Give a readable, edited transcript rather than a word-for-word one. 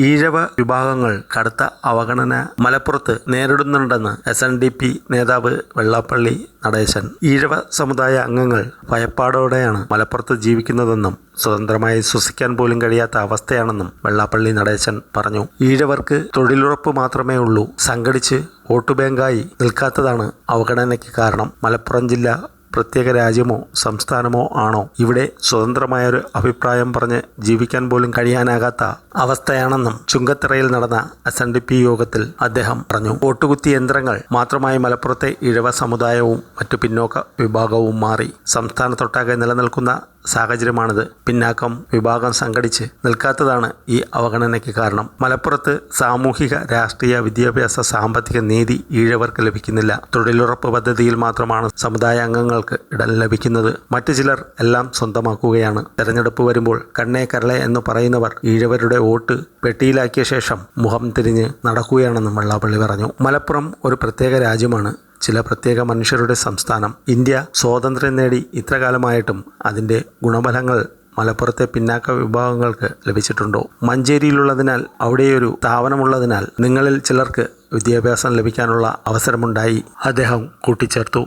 ഈഴവ വിഭാഗങ്ങൾ കടുത്ത അവഗണന മലപ്പുറത്ത് നേരിടുന്നുണ്ടെന്ന് SNDP നേതാവ് വെള്ളാപ്പള്ളി നടേശൻ. ഈഴവ സമുദായ അംഗങ്ങൾ ഭയപ്പാടോടെയാണ് മലപ്പുറത്ത് ജീവിക്കുന്നതെന്നും സ്വതന്ത്രമായി ശ്വസിക്കാൻ പോലും കഴിയാത്ത അവസ്ഥയാണെന്നും വെള്ളാപ്പള്ളി നടേശൻ പറഞ്ഞു. ഈഴവർക്ക് തൊഴിലുറപ്പ് മാത്രമേ ഉള്ളൂ, സംഘടിച്ച് വോട്ട് ബാങ്കായി നിൽക്കാത്തതാണ് അവഗണനയ്ക്ക് കാരണം. മലപ്പുറം ജില്ല പ്രത്യേക രാജ്യമോ സംസ്ഥാനമോ ആണോ? ഇവിടെ സ്വതന്ത്രമായൊരു അഭിപ്രായം പറഞ്ഞ് ജീവിക്കാൻ പോലും കഴിയാനാകാത്ത അവസ്ഥയാണെന്നും ചുങ്കത്തറയിൽ നടന്ന SNDP യോഗത്തിൽ അദ്ദേഹം പറഞ്ഞു. വോട്ടുകുത്തി യന്ത്രങ്ങൾ മാത്രമായി മലപ്പുറത്തെ ഇഴവ സമുദായവും മറ്റു പിന്നോക്ക വിഭാഗവും മാറി. സംസ്ഥാനത്തൊട്ടാകെ നിലനിൽക്കുന്ന സാഹചര്യമാണിത്. പിന്നാക്കം വിഭാഗം സംഘടിച്ച് നിൽക്കാത്തതാണ് ഈ അവഗണനയ്ക്ക് കാരണം. മലപ്പുറത്ത് സാമൂഹിക, രാഷ്ട്രീയ, വിദ്യാഭ്യാസ, സാമ്പത്തിക നീതി ഈഴവർക്ക് ലഭിക്കുന്നില്ല. തൊഴിലുറപ്പ് പദ്ധതിയിൽ മാത്രമാണ് സമുദായ അംഗങ്ങൾക്ക് ഇടം ലഭിക്കുന്നത്. മറ്റു ചിലർ എല്ലാം സ്വന്തമാക്കുകയാണ്. തെരഞ്ഞെടുപ്പ് വരുമ്പോൾ കണ്ണേ കരളെ എന്ന് പറയുന്നവർ ഈഴവരുടെ വോട്ട് പെട്ടിയിലാക്കിയ ശേഷം മുഖം തിരിഞ്ഞ് നടക്കുകയാണെന്നും വെള്ളാപ്പള്ളി പറഞ്ഞു. മലപ്പുറം ഒരു പ്രത്യേക രാജ്യമാണ്, ചില പ്രത്യേക മനുഷ്യരുടെ സംസ്ഥാനം. ഇന്ത്യ സ്വാതന്ത്ര്യം നേടി ഇത്രകാലമായിട്ടും അതിൻ്റെ ഗുണഫലങ്ങൾ മലപ്പുറത്തെ പിന്നാക്ക വിഭാഗങ്ങൾക്ക് ലഭിച്ചിട്ടുണ്ടോ? മഞ്ചേരിയിലുള്ളതിനാൽ, അവിടെയൊരു സ്ഥാപനമുള്ളതിനാൽ നിങ്ങളിൽ ചിലർക്ക് വിദ്യാഭ്യാസം ലഭിക്കാനുള്ള അവസരമുണ്ടായി അദ്ദേഹം കൂട്ടിച്ചേർത്തു.